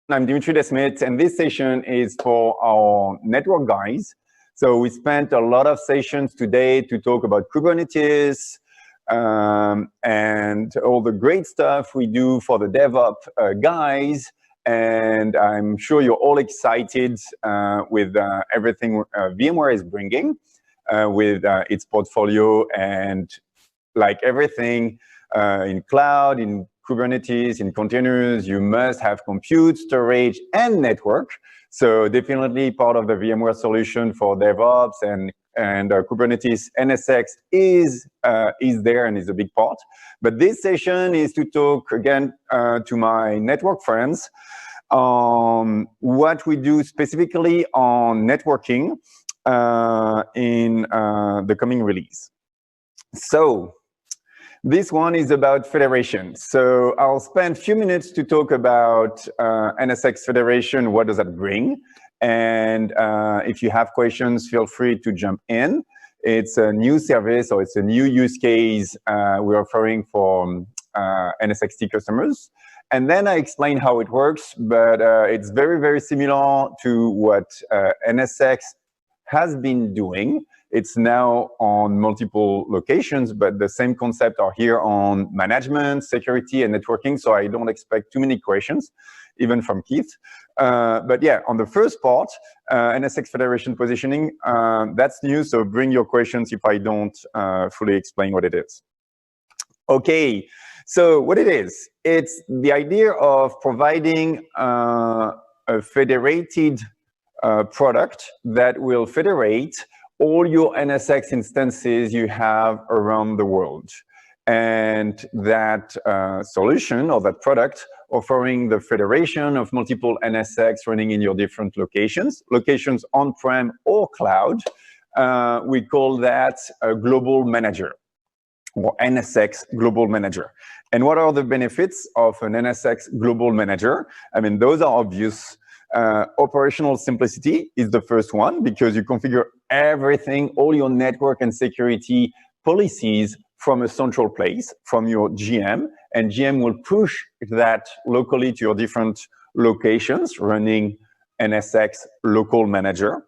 I'm Dimitri Desmet, and this session is for our network guys. So we spent a lot of sessions today to talk about Kubernetes and all the great stuff we do for the DevOps guys. And I'm sure you're all excited with everything VMware is bringing with its portfolio, and like everything in cloud, in Kubernetes, in containers, you must have compute, storage, and network. So definitely part of the VMware solution for DevOps and Kubernetes NSX is there and is a big part. But this session is to talk again to my network friends what we do specifically on networking in the coming release. So this one is about Federation. So I'll spend a few minutes to talk about NSX Federation, what does that bring? And if you have questions, feel free to jump in. It's a new service, or it's a new use case we're offering for NSXT customers. And then I explain how it works, but it's very, very similar to what NSX has been doing. It's now on multiple locations, but the same concept are here on management, security, and networking. So I don't expect too many questions, even from Keith. But yeah, on the first part, NSX Federation positioning, that's new. So bring your questions if I don't fully explain what it is. Okay, so what it is, it's the idea of providing a federated product that will federate all your NSX instances you have around the world. And that solution or that product offering the federation of multiple NSX running in your different locations on-prem or cloud, we call that a global manager or NSX global manager. And what are the benefits of an NSX global manager? I mean, those are obvious. Operational simplicity is the first one, because you configure everything, all your network and security policies from a central place, from your GM, and GM will push that locally to your different locations running NSX local manager.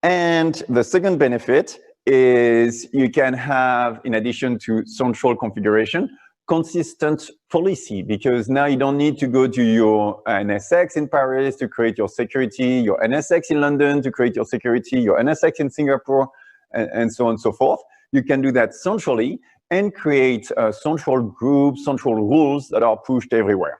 And the second benefit is you can have, in addition to central configuration, consistent policy, because now you don't need to go to your NSX in Paris to create your security, your NSX in London to create your security, your NSX in Singapore, and so on and so forth. You can do that centrally and create central groups, central rules that are pushed everywhere.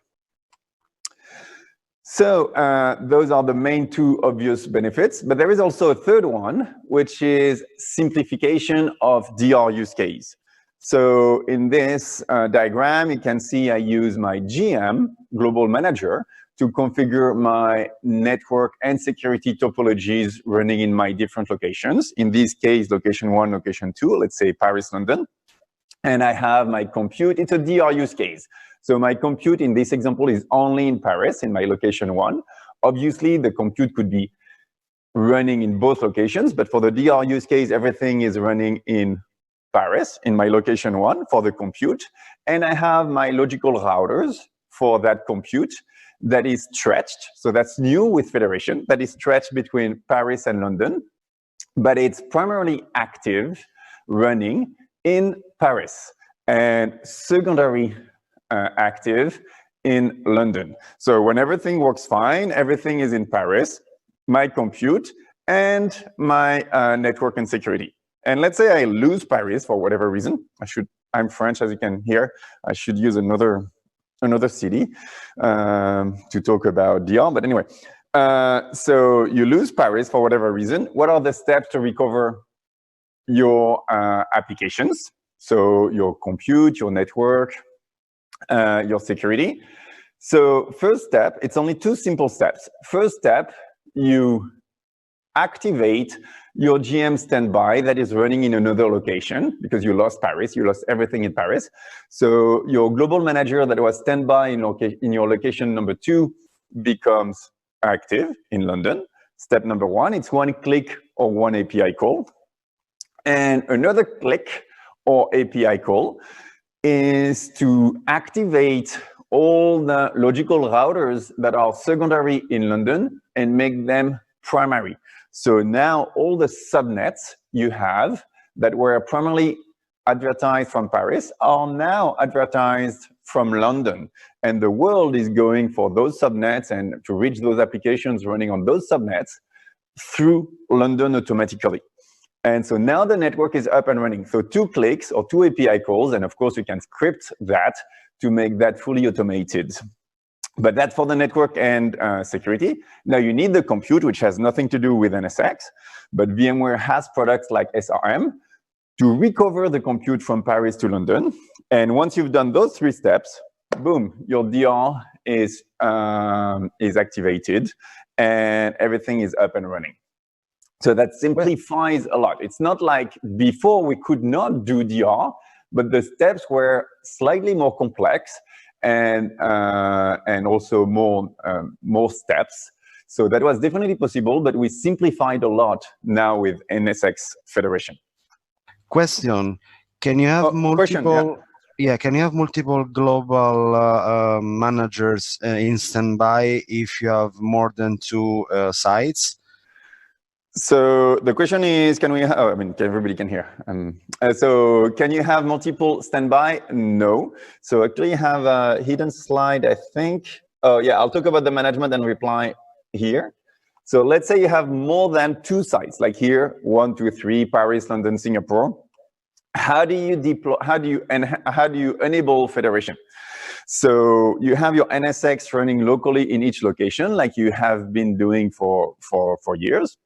So those are the main two obvious benefits, but there is also a third one, which is simplification of DR use case. So in this diagram, you can see I use my GM, Global Manager, to configure my network and security topologies running in my different locations. In this case, location 1, location 2, let's say Paris, London. And I have my compute. It's a DR use case. So my compute in this example is only in Paris, in my location 1. Obviously, the compute could be running in both locations, but for the DR use case, everything is running in Paris, in my location 1 for the compute. And I have my logical routers for that compute that is stretched. So that's new with Federation, that is stretched between Paris and London, but it's primarily active running in Paris and secondary active in London. So when everything works fine, everything is in Paris, my compute and my network and security. And let's say I lose Paris for whatever reason. I'm French, as you can hear. I should use another city to talk about DR. But anyway, so you lose Paris for whatever reason. What are the steps to recover your applications? So your compute, your network, your security. So first step, it's only two simple steps. First step, you activate your GM standby that is running in another location, because you lost Paris, you lost everything in Paris. So your global manager that was standby in your location number 2 becomes active in London. Step number 1, it's one click or one API call. And another click or API call is to activate all the logical routers that are secondary in London and make them primary. So now all the subnets you have that were primarily advertised from Paris are now advertised from London. And the world is going for those subnets and to reach those applications running on those subnets through London automatically. And so now the network is up and running. So 2 clicks or 2 API calls, and of course you can script that to make that fully automated. But that's for the network and security. Now you need the compute, which has nothing to do with NSX, but VMware has products like SRM to recover the compute from Paris to London. And once you've done those 3 steps, boom, your DR is activated and everything is up and running. So that simplifies a lot. It's not like before we could not do DR, but the steps were slightly more complex and also more steps. So that was definitely possible, but we simplified a lot now with NSX Federation. Question: Can you have multiple? Yeah, can you have multiple global managers in standby if you have more than 2 sites? So the question is, can we? I mean, everybody can hear. So can you have multiple standby? No. So actually, I have a hidden slide, I think. Oh yeah, I'll talk about the management and reply here. So let's say you have more than 2 sites, like here, 1, 2, 3, Paris, London, Singapore. How do you deploy? How do you enable federation? So you have your NSX running locally in each location, like you have been doing for years.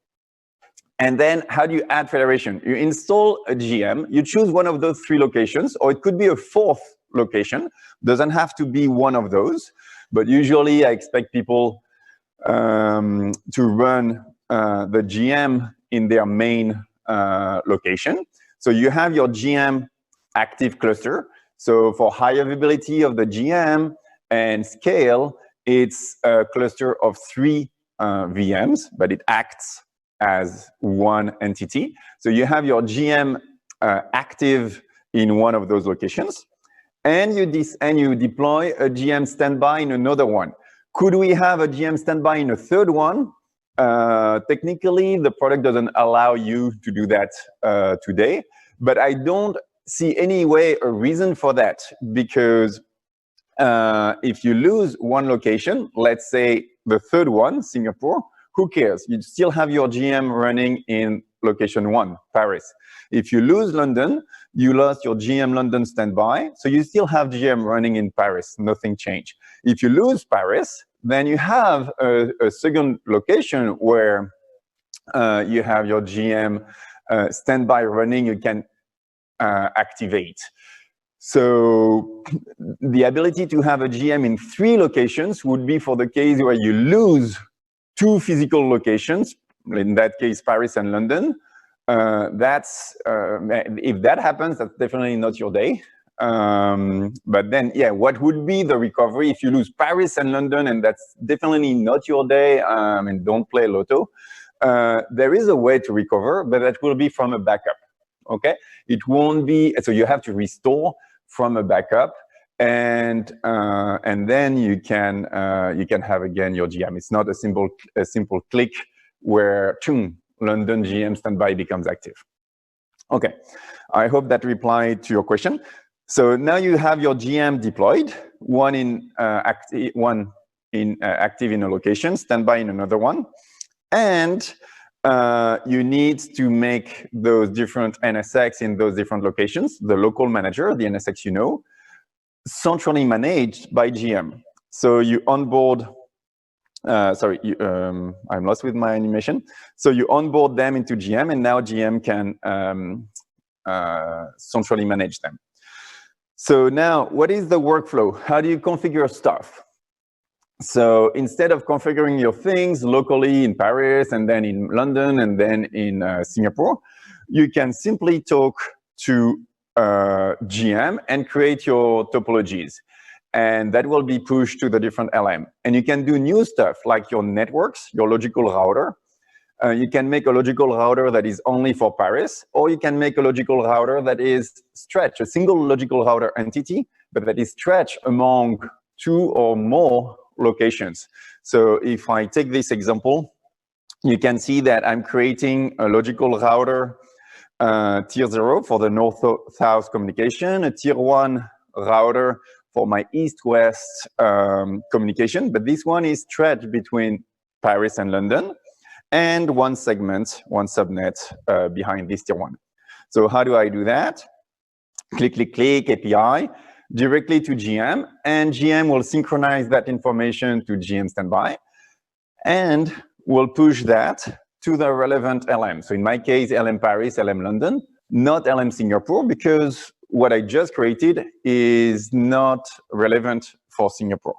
And then how do you add federation? You install a GM, you choose one of those 3 locations, or it could be a 4th location. Doesn't have to be one of those, but usually I expect people to run the GM in their main location. So you have your GM active cluster. So for high availability of the GM and scale, it's a cluster of 3 VMs, but it acts as one entity. So you have your GM active in one of those locations, and you deploy a GM standby in another one. Could we have a GM standby in a 3rd one? Technically, the product doesn't allow you to do that today, but I don't see any way a reason for that, because if you lose one location, let's say the 3rd one, Singapore, who cares? You still have your GM running in location 1, Paris. If you lose London, you lost your GM London standby, so you still have GM running in Paris, nothing changed. If you lose Paris, then you have a 2nd location where you have your GM standby running, you can activate. So the ability to have a GM in 3 locations would be for the case where you lose 2 physical locations, in that case, Paris and London. If that happens, that's definitely not your day. But then, yeah, what would be the recovery if you lose Paris and London, and that's definitely not your day, and don't play Lotto? There is a way to recover, but that will be from a backup, okay? It won't be, so you have to restore from a backup, and then you can have again your GM. It's not a simple click where London GM standby becomes active. Okay, I hope that replied to your question. So now you have your GM deployed, one active in a location, standby in another one, and you need to make those different NSX in those different locations, the local manager, the NSX centrally managed by GM. So you onboard, I'm lost with my animation. So you onboard them into GM, and now GM can centrally manage them. So now, what is the workflow? How do you configure stuff? So instead of configuring your things locally in Paris, and then in London, and then in Singapore, you can simply talk to GM and create your topologies. And that will be pushed to the different LM. And you can do new stuff like your networks, your logical router. You can make a logical router that is only for Paris, or you can make a logical router that is stretched, a single logical router entity, but that is stretched among 2 or more locations. So if I take this example, you can see that I'm creating a logical router tier 0 for the north-south communication, a tier 1 router for my east-west communication, but this one is stretched between Paris and London, and one segment, one subnet behind this tier 1. So how do I do that? Click, click, click, API, directly to GM, and GM will synchronize that information to GM standby, and we'll push that to the relevant LM. So in my case, LM Paris, LM London, not LM Singapore, because what I just created is not relevant for Singapore.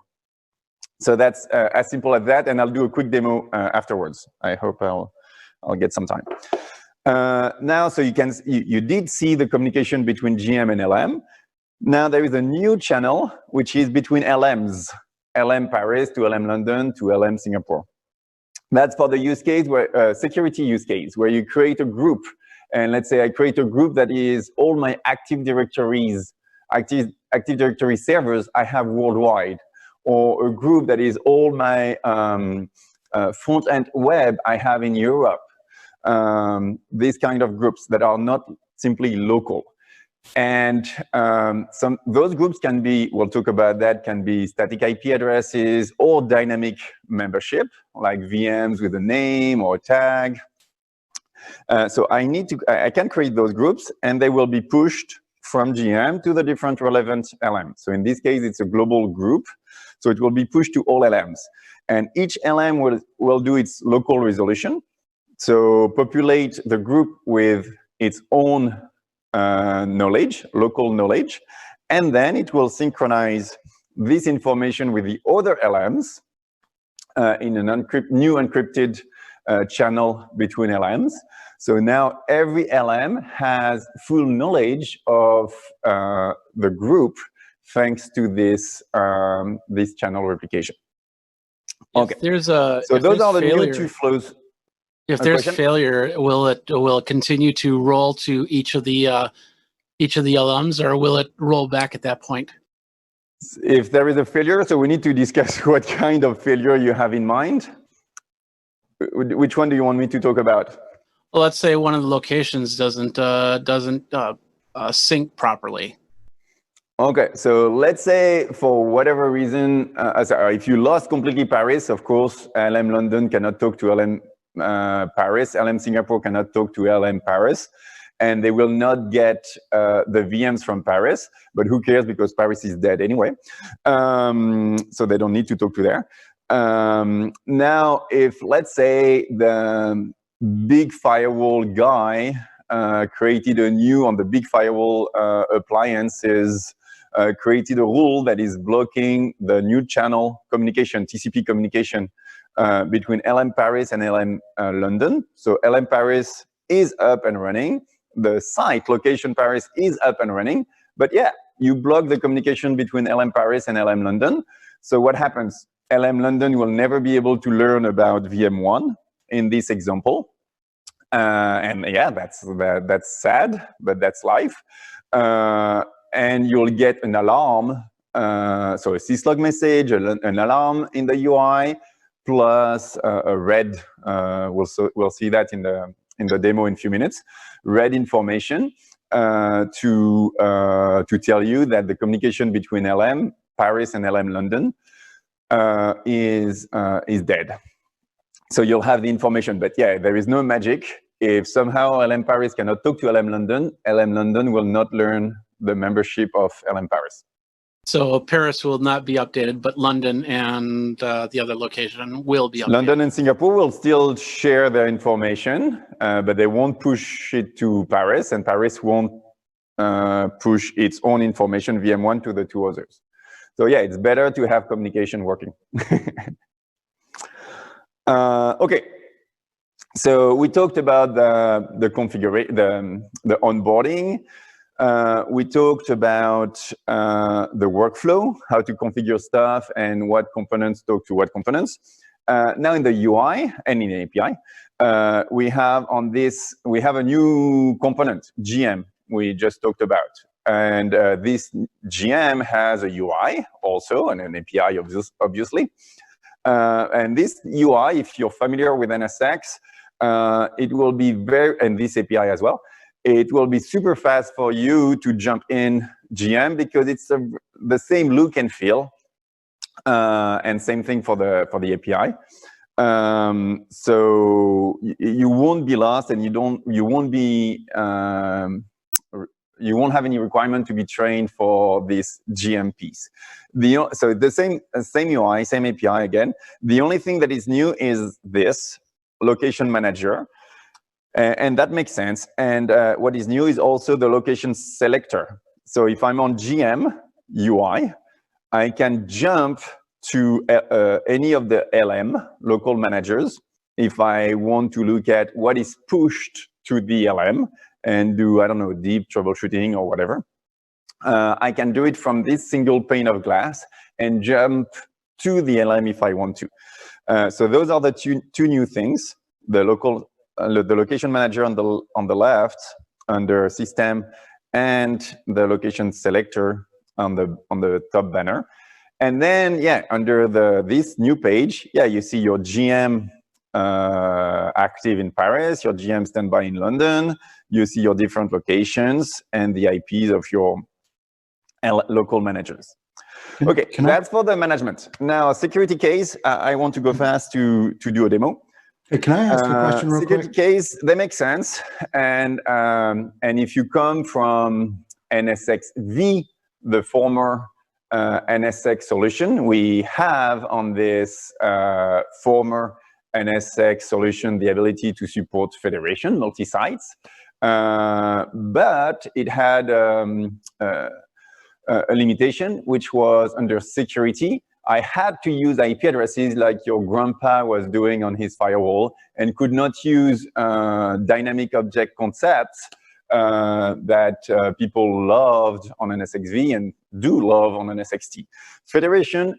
So that's as simple as that, and I'll do a quick demo afterwards. I hope I'll get some time. Now, so you did see the communication between GM and LM. Now there is a new channel which is between LMs, LM Paris to LM London to LM Singapore. That's for the use case where security use case, where you create a group, and let's say I create a group that is all my Active Directories, Active Directory servers I have worldwide, or a group that is all my front-end web I have in Europe. These kind of groups that are not simply local. And those groups can be, we'll talk about that, can be static IP addresses or dynamic membership, like VMs with a name or a tag. So I can create those groups, and they will be pushed from GM to the different relevant LMs. So in this case, it's a global group. So it will be pushed to all LMs. And each LM will do its local resolution. So populate the group with its own knowledge, local knowledge, and then it will synchronize this information with the other LMs in an new encrypted channel between LMs. So now every LM has full knowledge of the group thanks to this this channel replication. Okay. So those are the new 2 flows. If there's failure, will it continue to roll to each of the LMs, or will it roll back at that point? If there is a failure, so we need to discuss what kind of failure you have in mind. Which one do you want me to talk about? Well, let's say one of the locations doesn't sync properly. Okay, so let's say for whatever reason, if you lost completely Paris, of course, LM London cannot talk to LM Paris, LM Singapore cannot talk to LM Paris, and they will not get the VMs from Paris, but who cares, because Paris is dead anyway, so they don't need to talk to there. Now, if let's say the big firewall guy created on the big firewall appliances, created a rule that is blocking the new channel communication, TCP communication, between LM Paris and LM London. So LM Paris is up and running. The site location Paris is up and running. But yeah, you block the communication between LM Paris and LM London. So what happens? LM London will never be able to learn about VM1 in this example. And yeah, that's sad, but that's life. And you'll get an alarm. So a syslog message, an alarm in the UI, plus a red, we'll see that in the demo in a few minutes, red information to tell you that the communication between LM Paris and LM London is dead. So you'll have the information, but yeah, there is no magic. If somehow LM Paris cannot talk to LM London will not learn the membership of LM Paris. So Paris will not be updated, but London and the other location will be updated. London and Singapore will still share their information, but they won't push it to Paris, and Paris won't push its own information, VM1, to the 2 others. So yeah, it's better to have communication working. Okay, so we talked about the configuration, the onboarding. We talked about the workflow, how to configure stuff and what components talk to what components. Now in the UI and in the API, we have a new component, GM, we just talked about. And this GM has a UI also, and an API, obviously. And this UI, if you're familiar with NSX, it will be and this API as well, it will be super fast for you to jump in GM because it's the same look and feel, and same thing for the API. So you won't be lost, and you won't have any requirement to be trained for this GM piece. So the same UI, same API again. The only thing that is new is this location manager, and that makes sense. And what is new is also the location selector. So if I'm on GM UI, I can jump to any of the LM, local managers, if I want to look at what is pushed to the LM and do, I don't know, deep troubleshooting or whatever. I can do it from this single pane of glass and jump to the LM if I want to. So those are the two new things: the location manager on the left under system, and the location selector on the top banner. And then, yeah, under this new page, yeah, you see your GM active in Paris, your GM standby in London. You see your different locations and the IPs of your local managers. Okay, that's for the management. Now, security case, I want to go fast to do a demo. Hey, can I ask a question real security quick? Case, they make sense. And if you come from NSX-V, the former NSX solution, we have on this former NSX solution the ability to support federation, multi-sites, but it had a limitation, which was under security. I had to use IP addresses like your grandpa was doing on his firewall, and could not use dynamic object concepts that people loved on NSX-V and do love on NSX-T. Federation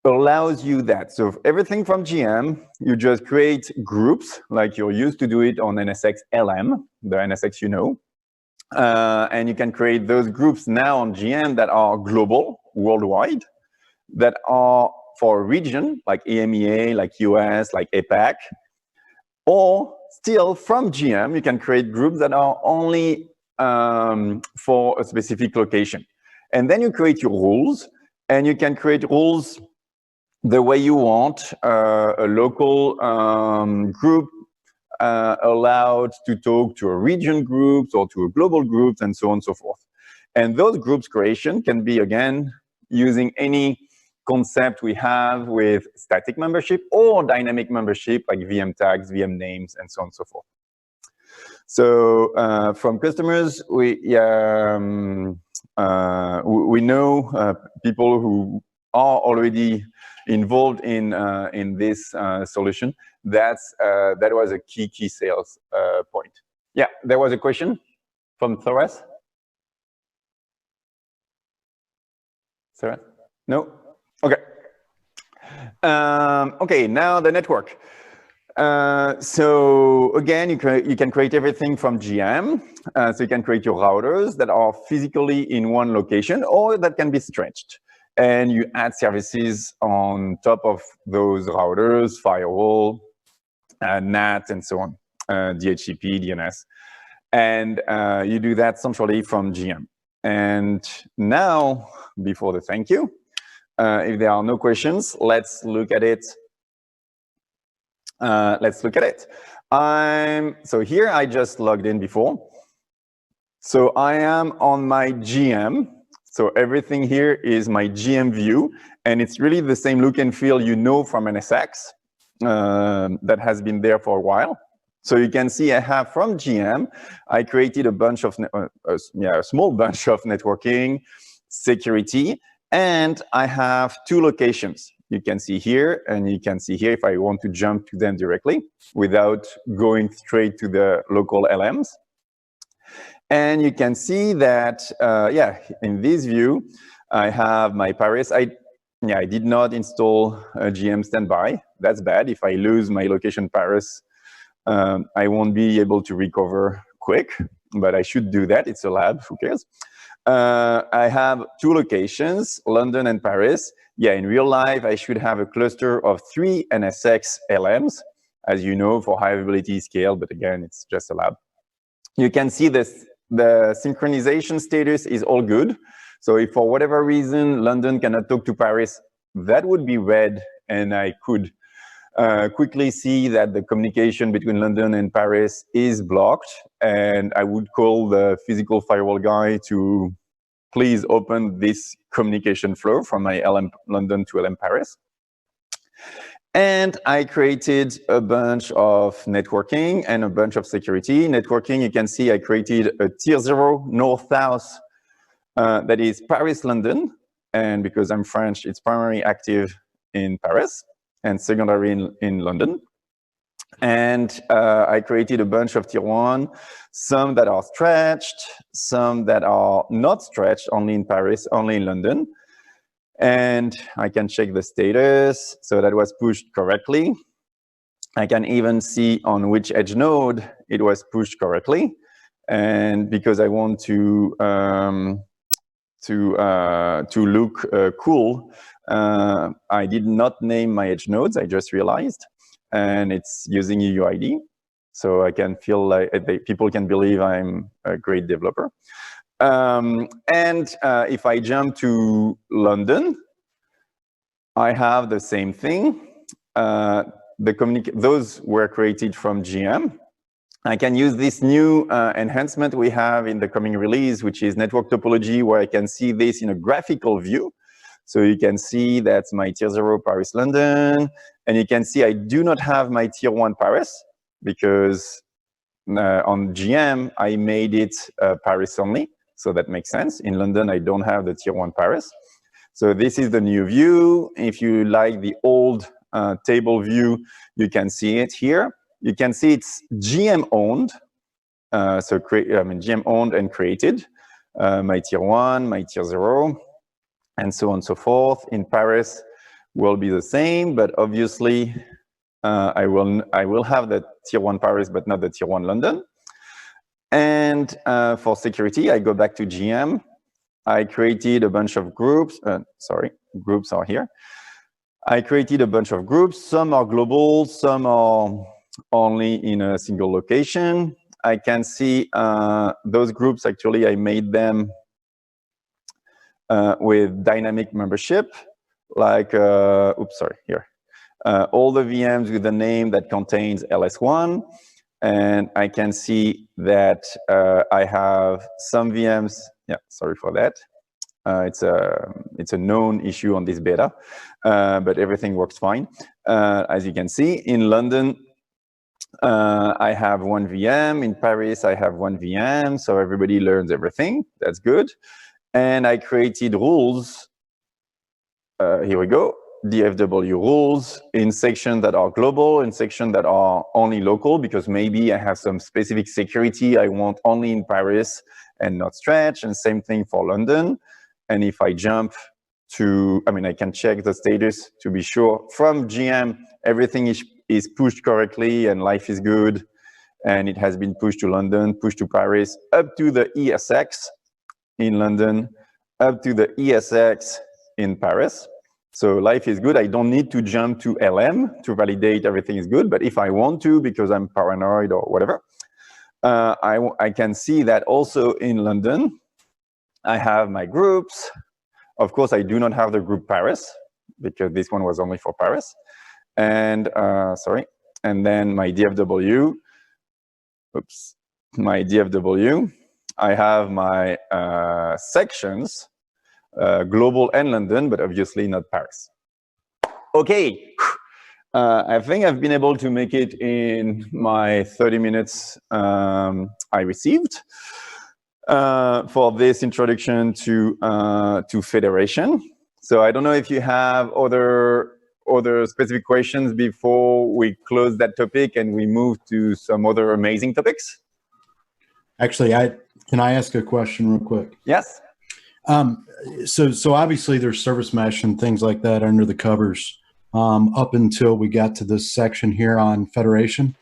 allows you that. So everything from GM, you just create groups like you're used to do it on NSX-LM, the NSX you know. And you can create those groups now on GM that are global, worldwide, that are for a region like EMEA, like US, like APAC. Or still from GM, you can create groups that are only for a specific location. And then you create your rules, and you can create rules the way you want. A local group allowed to talk to a region groups or to a global groups, and so on and so forth. And those groups creation can be, again, using any concept we have with static membership or dynamic membership, like VM tags, VM names, and so on and so forth. So from customers, we know people who are already involved in this solution. That was a key sales point. Yeah, there was a question from Thoras. Sarah? No? Okay. Okay, now the network. So again, you can create everything from GM. So you can create your routers that are physically in one location, or that can be stretched. And you add services on top of those routers, firewall, NAT, and so on, DHCP, DNS. And you do that centrally from GM. And now, before the thank you, if there are no questions, let's look at it. So here I just logged in before. So I am on my GM. So everything here is my GM view, and it's really the same look and feel you know from NSX that has been there for a while. So you can see I have from GM, I created a bunch of, a small bunch of networking, security, and I have two locations. You can see here, and you can see here if I want to jump to them directly without going straight to the local LMs. And you can see that, in this view, I have my Paris. I did not install a GM standby. That's bad. If I lose my location Paris, I won't be able to recover quick. but I should do that. It's a lab, who cares? I have 2 locations, London and Paris. Yeah, in real life, I should have a cluster of 3 NSX LMs, as you know, for high availability scale, but again, it's just a lab. You can see this, the synchronization status is all good. So if for whatever reason, London cannot talk to Paris, that would be red, and I could quickly see that the communication between London and Paris is blocked, and I would call the physical firewall guy to please open this communication flow from my LM London to LM Paris. And I created a bunch of networking and a bunch of security. Networking, you can see I created a tier 0 north-south that is Paris-London. And because I'm French, it's primarily active in Paris and secondary in London. And I created a bunch of tier 1, some that are stretched, some that are not stretched, only in Paris, only in London. And I can check the status, so that was pushed correctly. I can even see on which edge node it was pushed correctly. And because I want to look cool, I did not name my edge nodes, I just realized. And it's using UUID, so I can feel like people can believe I'm a great developer. If I jump to London, I have the same thing. Those were created from GM. I can use this new enhancement we have in the coming release, which is network topology, where I can see this in a graphical view. So you can see that's my tier 0 Paris London, and you can see I do not have my tier 1 Paris because on GM I made it Paris only. So that makes sense. In London, I don't have the tier 1 Paris. So this is the new view. If you like the old table view, you can see it here. You can see it's GM owned. GM owned and created. My tier 1, my tier 0, and so on and so forth. In Paris will be the same, but obviously I will have the tier 1 Paris, but not the tier 1 London. And for security, I go back to GM. I created a bunch of groups. Groups are here. I created a bunch of groups. Some are global, some are only in a single location. I can see those groups, actually, I made them with dynamic membership, like, here. All the VMs with the name that contains LS1. And I can see that I have some VMs. Yeah, sorry for that. It's a known issue on this beta, but everything works fine. As you can see, in London, I have 1 VM. In Paris, I have 1 VM. So everybody learns everything. That's good. And I created rules. Here we go. DFW rules in sections that are global, in sections that are only local, because maybe I have some specific security I want only in Paris and not stretch, and same thing for London. And if I jump to, I can check the status to be sure from GM, everything is pushed correctly and life is good. And it has been pushed to London, pushed to Paris, up to the ESX in London, up to the ESX in Paris. So life is good. I don't need to jump to LM to validate everything is good. But if I want to, because I'm paranoid or whatever, I can see that also in London, I have my groups. Of course, I do not have the group Paris, because this one was only for Paris. And, and then my DFW, my DFW, I have my sections, global and London, but obviously not Paris. Okay, I think I've been able to make it in my 30 minutes I received for this introduction to Federation. So I don't know if you have other specific questions before we close that topic and we move to some other amazing topics. Actually, can I ask a question real quick? Yes. So obviously there's service mesh and things like that under the covers up until we got to this section here on Federation.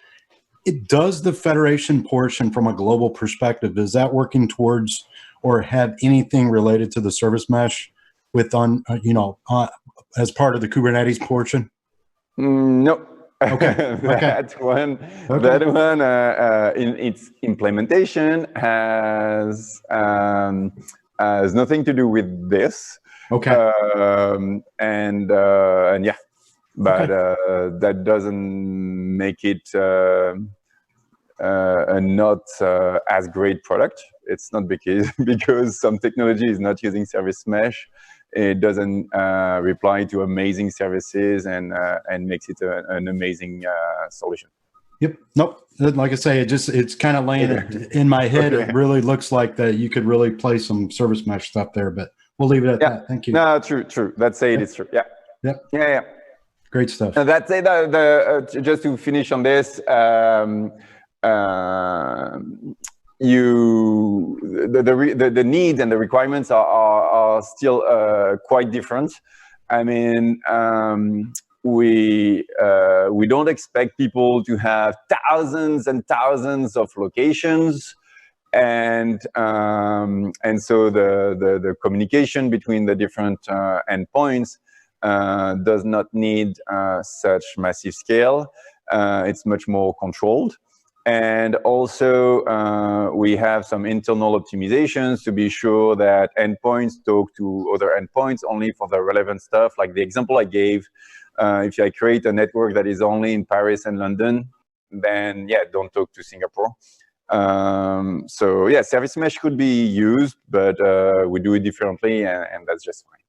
does the federation portion from a global perspective, is that working towards or have anything related to the service mesh with as part of the Kubernetes portion? No. Okay. that one in its implementation has nothing to do with this. Okay. And yeah, but that doesn't make it a not as great product. It's not because some technology is not using service mesh. It doesn't reply to amazing services and makes it an amazing solution. Yep. Nope. Like I say, it's kind of laying it in my head. It really looks like that you could really play some service mesh stuff there, but we'll leave it at that. Thank you. No, true. That's it. It's true. Yeah. Yep. Yeah. Great stuff. That's it. Just to finish on this, the needs and the requirements are still quite different. I mean, we don't expect people to have thousands and thousands of locations, and so the communication between the different endpoints does not need such massive scale. It's much more controlled. And also, we have some internal optimizations to be sure that endpoints talk to other endpoints only for the relevant stuff. Like the example I gave, if I create a network that is only in Paris and London, then yeah, don't talk to Singapore. So yeah, service mesh could be used, but we do it differently, and that's just fine.